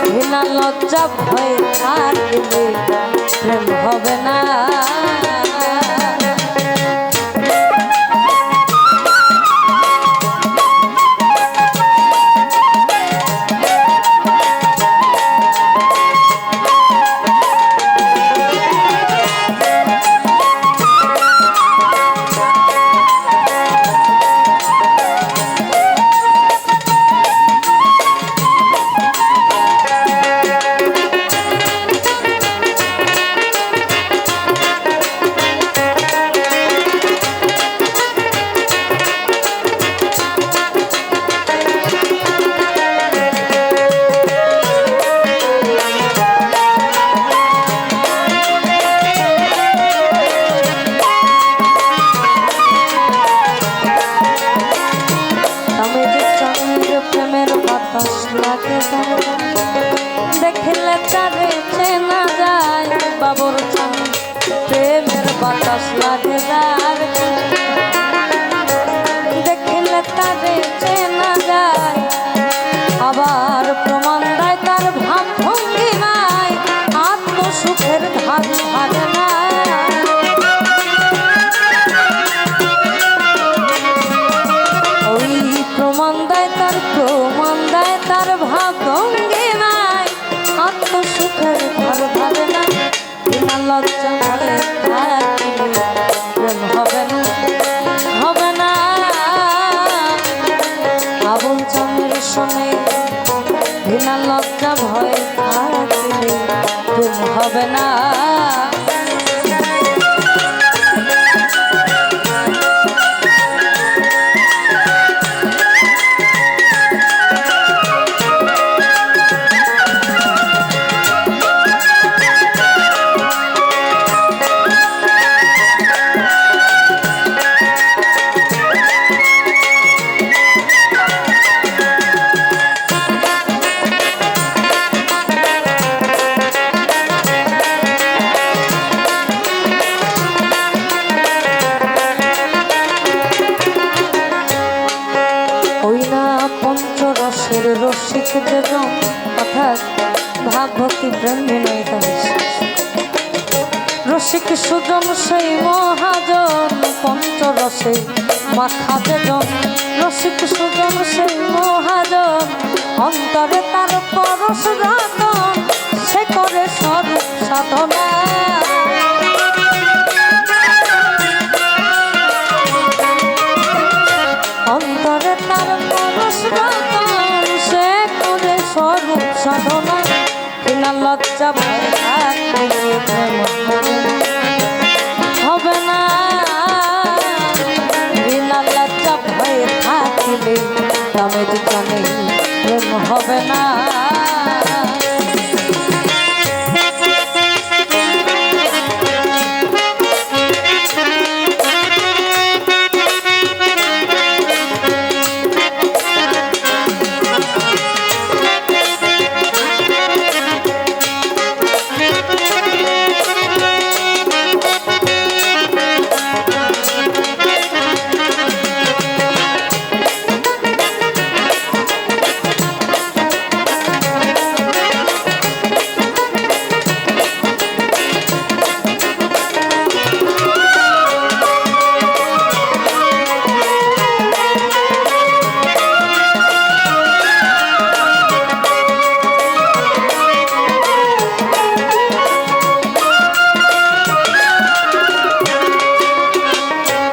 ঘৃণা লজ্জা ভয় থাকিলে প্রেম হবে না। দেখলে তারে চেনা যায়, বাবর চান প্রেমের বাতাস লাগে যার। দেখলে তারে চেনা যায়, আবার প্রমাণ দেয় তার ভাব ভঙ্গিমায়, আত্মসুখের ধার ধারে না। বিনা লজ্জা ভয়ে থাকিলে প্রেম হবে না, হবে না। আবুল চামের শোনে বিনা লজ্জা ভয়ে থাকিলে প্রেম হবে না। পঞ্চরসের রসিক যেজন অর্থাৎ ভাব ভক্তি প্রেম বিনয়িতা রসিক সুজন সেই মহাজন পঞ্চরসে মাথা যেজন রসিক সুজন সেই মহাজন অন্তরে তার পরশ রাতন সে করে স্বরূপ সাধনা। অন্তরে তার পরশ রাতন সে করে স্বরূপ সাধনা। বিনা লজ্জা ভয় থাকিলে প্রেম হবে না, বিনা লজ্জা ভয় থাকিলে তবে জানে প্রেম হবে না।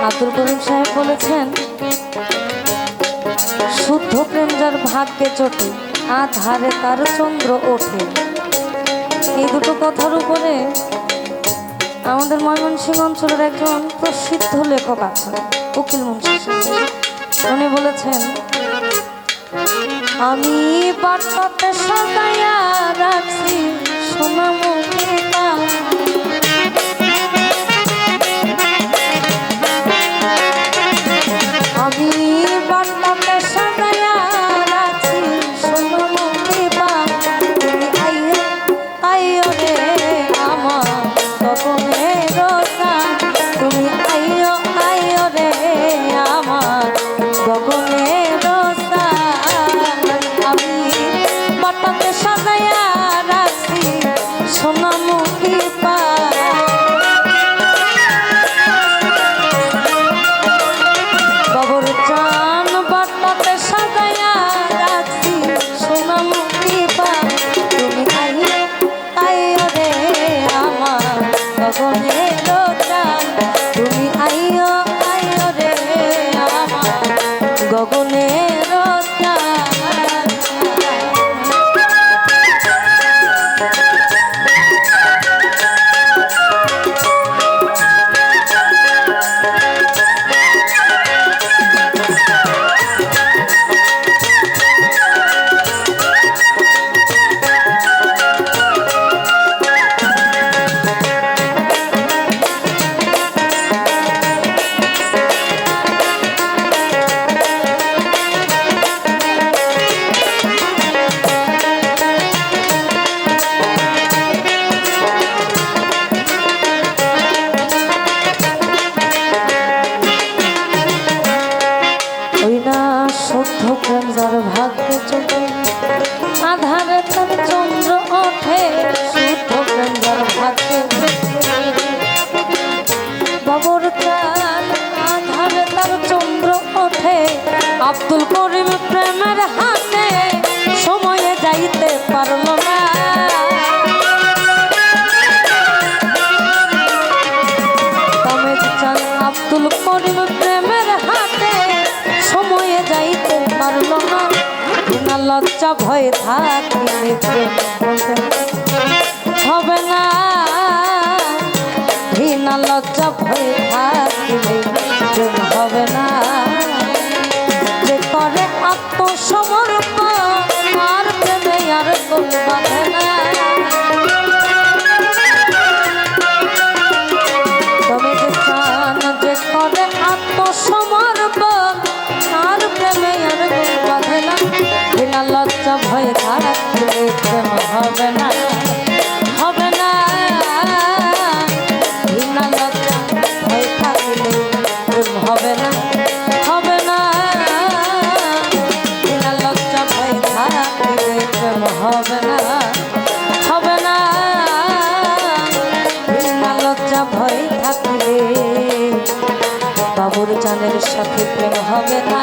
আব্দুল করিম সাহেব বলেছেন, শুদ্ধ প্রেম যার ভাগ্যে চটে আধারে তার চন্দ্র ওঠে। এই দুটো কথার উপরে আমাদের ময়মনসিংহ অঞ্চলের একজন প্রসিদ্ধ লেখক আছেন উকিল মুন্সি সাহেব। উনি বলেছেন, আমি বাটাতে সাজাইয়া রাখছি সোনামুখী আমি বাটাতে সাজাইয়া রাখছি সোনামুখী পান। তুমি আইও আইও রে আমার স্বপ্নের গান, তুমি আইও আইও রে আমার গগনের গান। আমি বাটাতে সাজাইয়া রাখছি সোনামুখী পান। বাবর চান বাটাতে সাজাইয়া রাখছি সোনামুখী পান। তুমি আইও আইও রে আমার গগনের গান, তুমি আইও আইও রে আমার গগনের গান। লজ্জা ভয় থাকলে প্রেম হবে না, ঘৃণা লজ্জা ভয় থাকলে প্রেম হবে না। যে করে আত্মসমর্পণ আর প্রেমে আর কোন বাধে না। তুমি যে চান যে করে আত্মসমর্পণ আর প্রেমে আর কোন বাধে না। ঘৃণা লজ্জা ভয় থাকলে প্রেম হবে না, হবে না। ঘৃণা লজ্জা ভয় থাকলে প্রেম হবে না, হবে না। ঘৃণা লজ্জা ভয় থাকলে প্রেম হবে না, হবে না। ঘৃণা লজ্জা ভয় থাকলে বাবুর জানের সাথে প্রেম হবে না।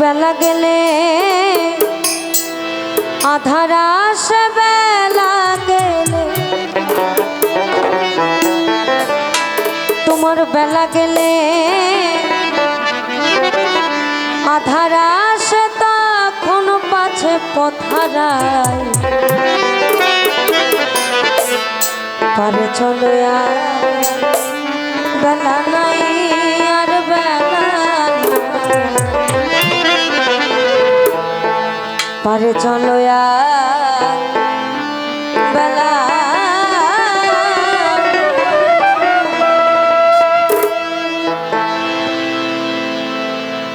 বেলা গেলে আধার আসে, বেলা গেলে তোমার বেলা গেলে আধার আসে, তখন পাছে পথারায় পারে চলো আর বেলা নাই, আর বেলা পারে চলো বেলা।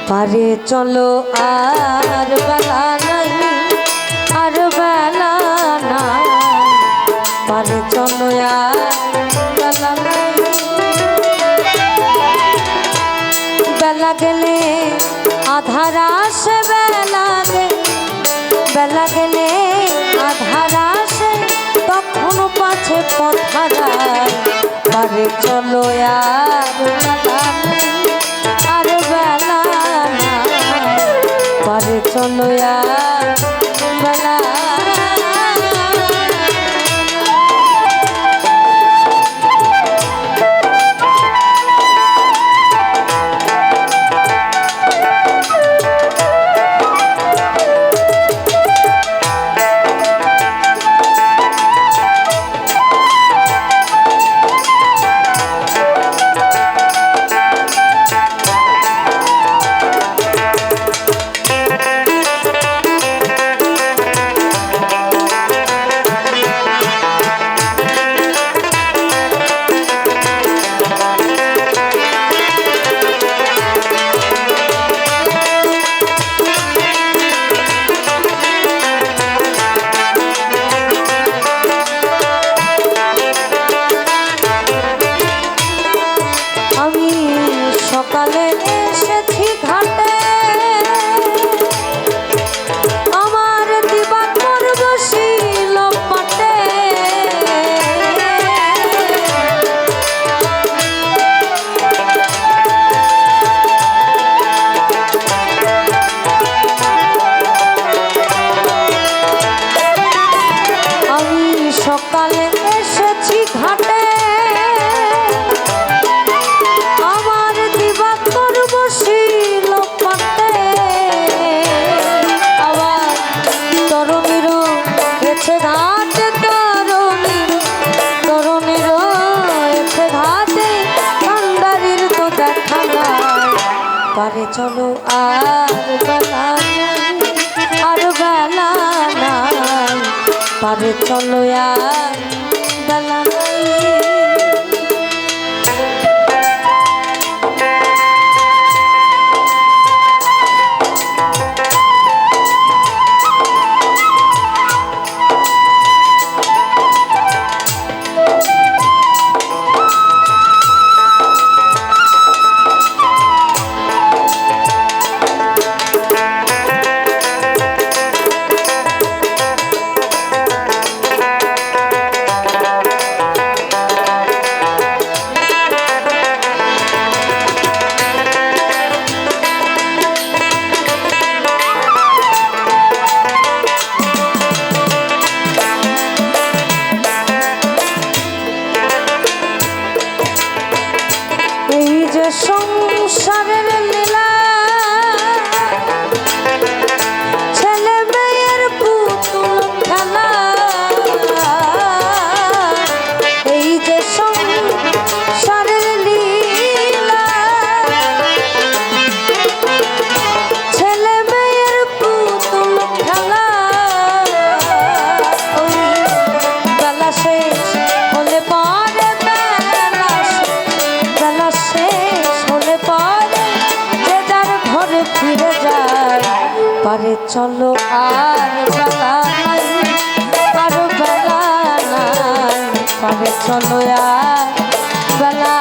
পারে চলো আর বেলা নাই, আর বেলা নাই। পারে চলো বেলা নাই। বেলা গেলে আধার আসে, বেলা গেলে বেলা গেলে আধার আসে, তখন পাছে পথারায় পারে চলো আর বেলা নাই, আর বেলা নাই। পারে চলো আর বেলা। সকালে এসেছি ঘাটে, আমার দিবাকর বসিল পাটে। আমি সকালে এসেছি ঘাটে, পারে চলো আর বেলা নাই, আর বেলা নাই। পারে চলো আর বেলা নাই। পারে চলো আর বেলা নাই, আর বেলা নাই, পারে চলো আর বেলা।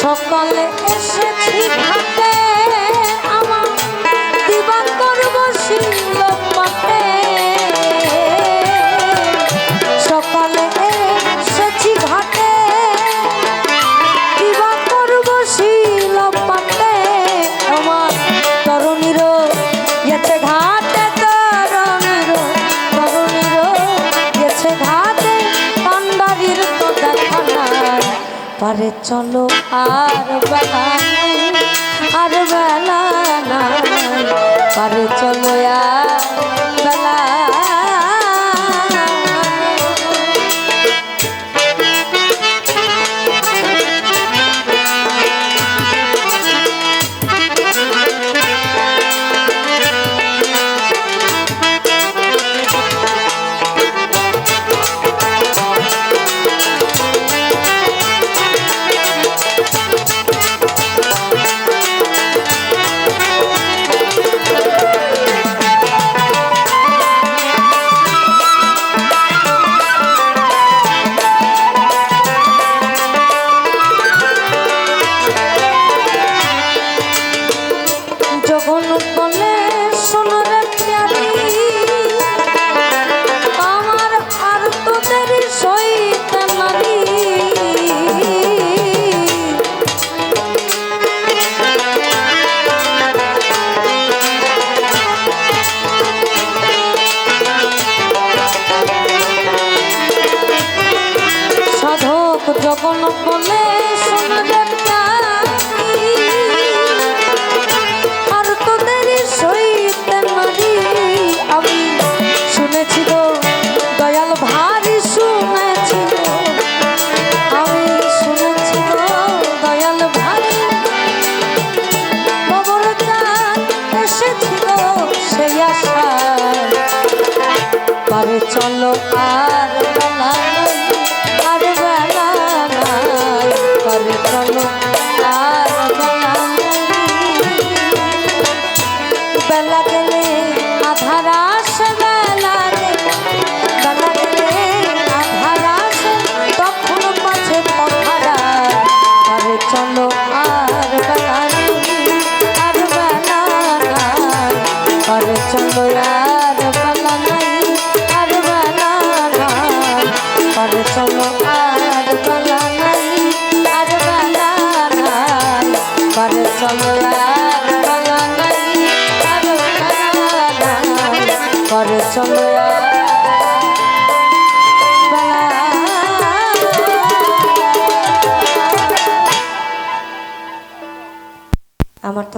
সকালে এসেছি ঘাটে, আমার দিবাকর বসিল মাঠে। সকালে এসেছি ঘাটে, দিবাকর বসিল মাঠে। আমার তরুণীর গেছে ঘাটে, তরুণীর গেছে ঘাটে, পান্ডারির তো দেখা নাই। পারে চলো আর বেলা নাই, আর বেলা নাই, পারে চলো আর বেলা। যখন বলে আর তোদের সহিত নারী, আমি শুনেছি গো দয়াল ভারী শুনেছি, আমি শুনেছি গো দয়াল ভারী। খবর চান এসেছি গো সেই আশা, পারে চলো আর বেলা নাই, আর বেলা নাই, পারে চলো আর বেলা নাই। বেলা গেলে আধার আসে, বেলা গেলে আধার আসে, তখন মাঝে পথারা। পারে চলো আর বেলা নাই, আর বেলা নাই, পারে চলো আর বেলা নাই, আর বেলা নাই, পারে চলো আর বেলা নাই, আর বেলা নাই, পারে চলো আর বেলা নাই, আর বেলা নাই, পারে চলো আর বেলা। আমার তো